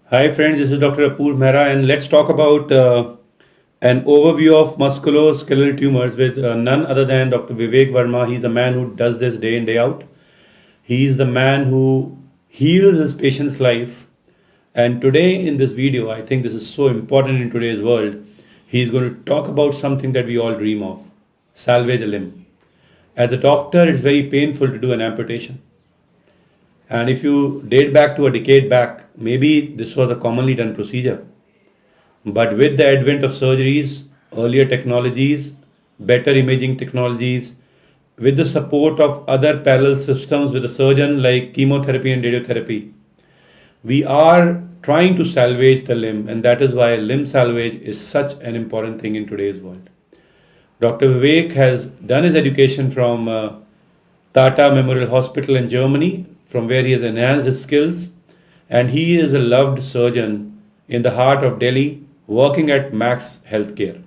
Hi friends, this is Dr. Apoor Mehra and let's talk about an overview of musculoskeletal tumors with none other than Dr. Vivek Verma. He's the man who does this day in day out. He's the man who heals his patient's life. And today in this video, I think this is so important in today's world. He's going to talk about something that we all dream of: salvage a limb. As a doctor, it's very painful to do an amputation. And if you date back to a decade back, maybe this was a commonly done procedure. But with the advent of surgeries, earlier technologies, better imaging technologies, with the support of other parallel systems with the surgeon like chemotherapy and radiotherapy, we are trying to salvage the limb, and that is why limb salvage is such an important thing in today's world. Dr. Vivek has done his education from Tata Memorial Hospital in Germany, from where he has enhanced his skills, and he is a loved surgeon in the heart of Delhi, working at Max Healthcare.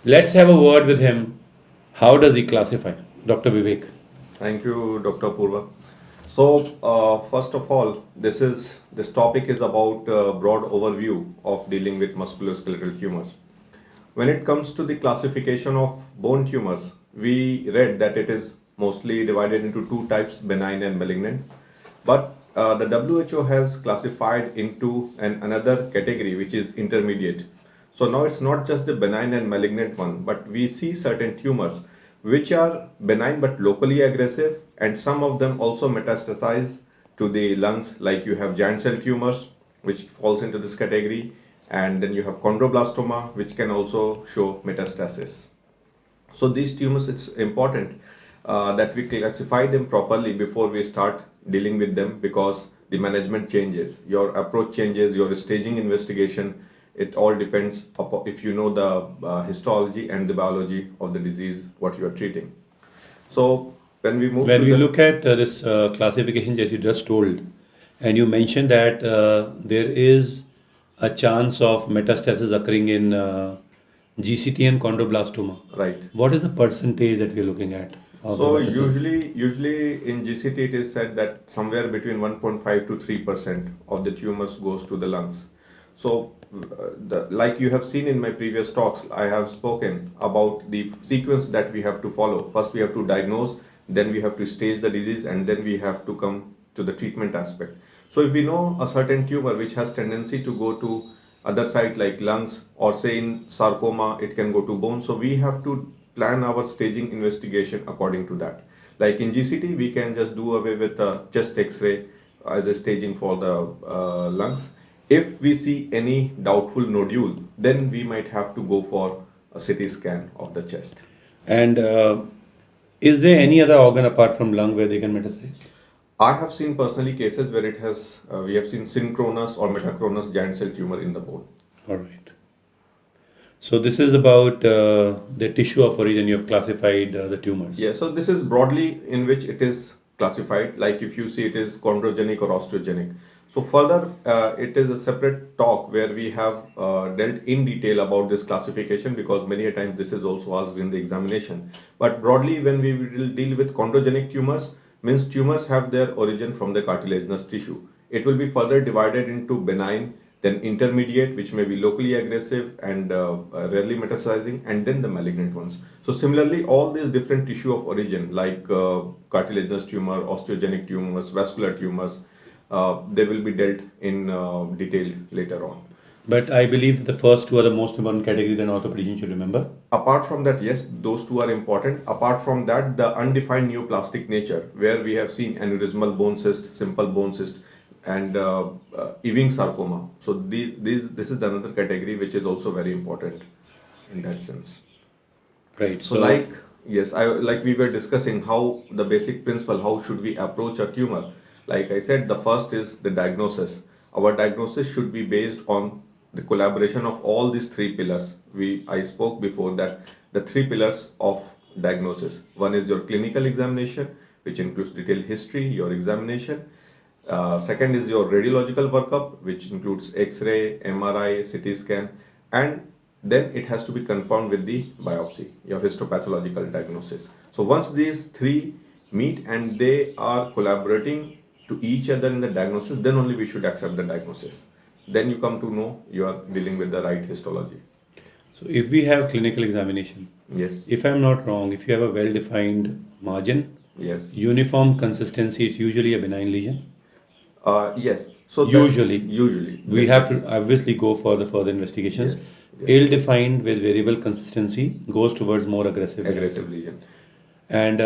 Let's have a word with him. How does he classify? Dr. Vivek. Thank you, Dr. Purva. So, first of all, this topic is about a broad overview of dealing with musculoskeletal tumors. When it comes to the classification of bone tumors, we read that it is mostly divided into two types, benign and malignant. But the WHO has classified into another category, which is intermediate. So now it's not just the benign and malignant one, but we see certain tumors which are benign but locally aggressive, and some of them also metastasize to the lungs, like you have giant cell tumors, which falls into this category, and then you have chondroblastoma, which can also show metastasis. So these tumors, it's important that we classify them properly before we start dealing with them, because the management changes, your approach changes, your staging investigation. It all depends upon if you know the histology and the biology of the disease what you are treating. So when we move When to we the look at this classification that you just told, and you mentioned that there is a chance of metastasis occurring in GCT and chondroblastoma. right. What is the percentage that we're looking at of the So metastasis? usually in GCT it is said that somewhere between 1.5 to 3% of the tumors goes to the lungs. So like you have seen in my previous talks, I have spoken about the sequence that we have to follow. First we have to diagnose, then we have to stage the disease, and then we have to come to the treatment aspect. So if we know a certain tumor which has tendency to go to other side like lungs, or say in sarcoma it can go to bone, so we have to plan our staging investigation according to that. Like in GCT, we can just do away with a chest X-ray as a staging for the lungs. If we see any doubtful nodule, then we might have to go for a CT scan of the chest. And is there any other organ apart from lung where they can metastasize? I have seen personally cases where it has, we have seen synchronous or metachronous giant cell tumor in the bone. All right. So this is about the tissue of origin. You have classified the tumors. Yeah, so this is broadly in which it is classified. Like if you see it is chondrogenic or osteogenic. So further, it is a separate talk where we have dealt in detail about this classification, because many a times this is also asked in the examination. But broadly, when we will deal with chondrogenic tumors, means tumors have their origin from the cartilaginous tissue. It will be further divided into benign, then intermediate, which may be locally aggressive and rarely metastasizing, and then the malignant ones. So similarly, all these different tissue of origin, like cartilaginous tumor, osteogenic tumors, vascular tumors, they will be dealt in detail later on. But I believe that the first two are the most important category that an orthopedician should remember. Apart from that, yes, those two are important. Apart from that, the undefined neoplastic nature, where we have seen aneurysmal bone cyst, simple bone cyst, and Ewing sarcoma. So this is another category which is also very important in that sense. Right. So So like, yes, I like we were discussing how the basic principle, how should we approach a tumor. Like I said, the first is the diagnosis. Our diagnosis should be based on the collaboration of all these three pillars. I spoke before that the three pillars of diagnosis. One is your clinical examination, which includes detailed history, your examination. Second is your radiological workup, which includes X-ray, MRI, CT scan, and then it has to be confirmed with the biopsy, your histopathological diagnosis. So once these three meet and they are collaborating to each other in the diagnosis, then only we should accept the diagnosis. then you come to know you are dealing with the right histology. So if we have clinical examination, Yes, if I'm not wrong, if you have a well-defined margin, yes, uniform consistency, it's usually a benign lesion. yes. So that's Usually, usually, we have to definitely. obviously go for the further investigations. Yes, yes. Ill-defined with variable consistency goes towards more aggressive variety. Aggressive lesion. And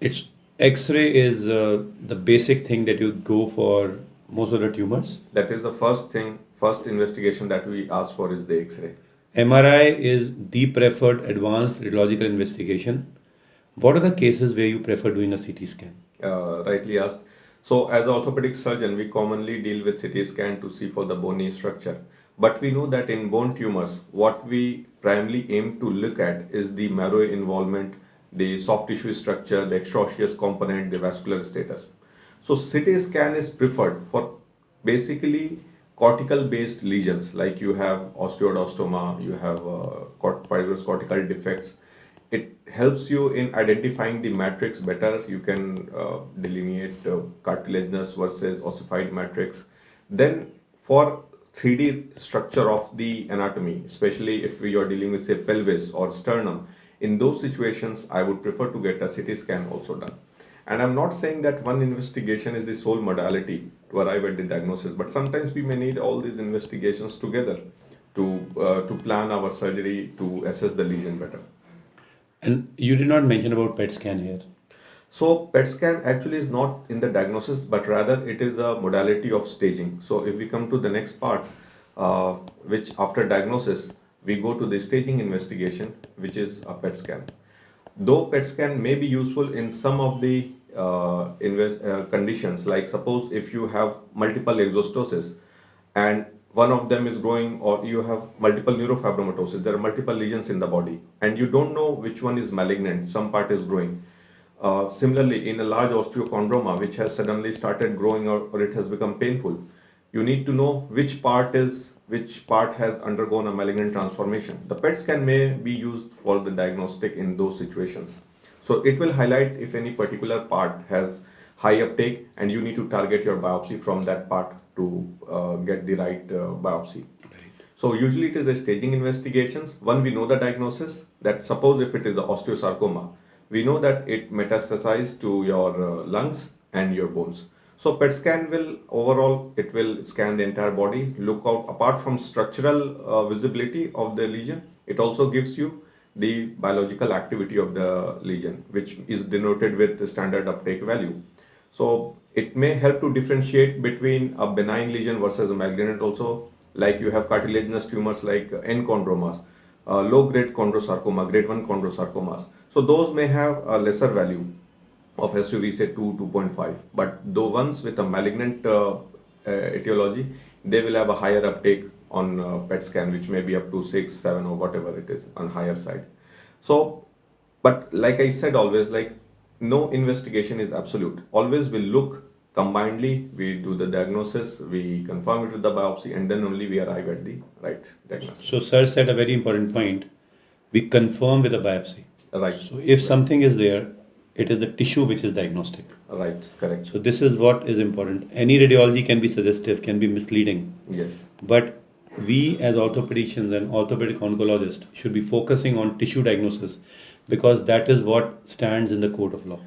it's X-ray is the basic thing that you go for most of the tumors. That is the first thing, first investigation that we ask for is the X-ray. MRI is the preferred advanced radiological investigation. What are the cases where you prefer doing a CT scan? Rightly asked. So, as orthopedic surgeon, we commonly deal with CT scan to see for the bony structure. But we know that in bone tumors, what we primarily aim to look at is the marrow involvement, the soft tissue structure, the extraosseous component, the vascular status. So, CT scan is preferred for basically cortical based lesions like you have osteoblastoma, you have fibrous cortical defects. It helps you in identifying the matrix better. You can delineate cartilaginous versus ossified matrix. Then for 3D structure of the anatomy, especially if we are dealing with say pelvis or sternum, in those situations I would prefer to get a CT scan also done. And I'm not saying that one investigation is the sole modality to arrive at the diagnosis, but sometimes we may need all these investigations together to plan our surgery to assess the lesion better. And you did not mention about PET scan here. So PET scan actually is not in the diagnosis, but rather it is a modality of staging. So if we come to the next part, which after diagnosis, we go to the staging investigation, which is a PET scan. Though PET scan may be useful in some of the conditions, like suppose if you have multiple exostosis and one of them is growing, or you have multiple neurofibromatosis, there are multiple lesions in the body, and you don't know which one is malignant, some part is growing. Similarly, in a large osteochondroma which has suddenly started growing, or it has become painful, you need to know which part has undergone a malignant transformation. The PET scan may be used for the diagnostic in those situations. So it will highlight if any particular part has high uptake, and you need to target your biopsy from that part to get the right biopsy. So usually it is a staging investigations. One, we know the diagnosis, that suppose if it is a osteosarcoma, we know that it metastasized to your lungs and your bones. So PET scan will overall, it will scan the entire body, look out apart from structural visibility of the lesion. It also gives you the biological activity of the lesion, which is denoted with the standard uptake value. So it may help to differentiate between a benign lesion versus a malignant also, like you have cartilaginous tumors like enchondromas, low-grade chondrosarcoma, grade 1 chondrosarcomas. So those may have a lesser value of SUV, say 2, 2.5. But the ones with a malignant etiology, they will have a higher uptake on PET scan, which may be up to 6, 7, or whatever it is on higher side. So, but like I said, always like no investigation is absolute. Always we look combinedly, we do the diagnosis, we confirm it with the biopsy, and then only we arrive at the right diagnosis. So, sir said a very important point. We confirm with a biopsy. Right. So, if something is there, it is the tissue which is diagnostic. Right, correct. So, this is what is important. Any radiology can be suggestive, can be misleading. Yes. But we, as orthopedicians and orthopedic oncologists, should be focusing on tissue diagnosis because that is what stands in the court of law.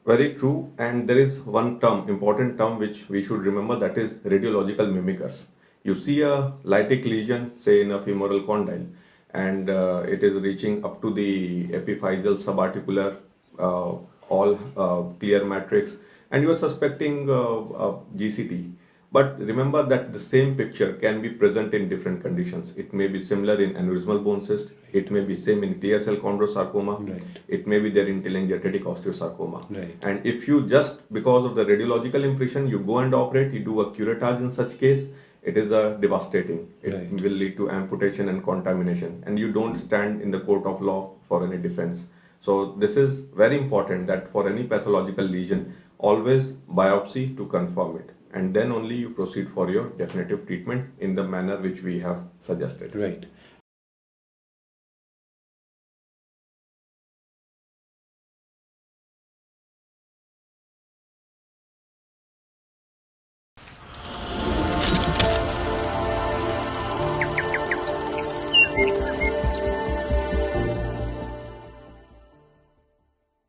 Very true. And there is one term, important term, which we should remember, that is radiological mimickers. You see a lytic lesion, say in a femoral condyle, and it is reaching up to the epiphyseal subarticular, all clear matrix, and you are suspecting GCT. But remember that the same picture can be present in different conditions. It may be similar in aneurysmal bone cyst. It may be same in clear cell chondrosarcoma. Right. It may be there in telangiectatic osteosarcoma. Right. And if you just because of the radiological impression, you go and operate, you do a curettage in such case, it is devastating. It Right. will lead to amputation and contamination, and you don't stand in the court of law for any defense. So this is very important that for any pathological lesion, always biopsy to confirm it, and then only you proceed for your definitive treatment in the manner which we have suggested. Right.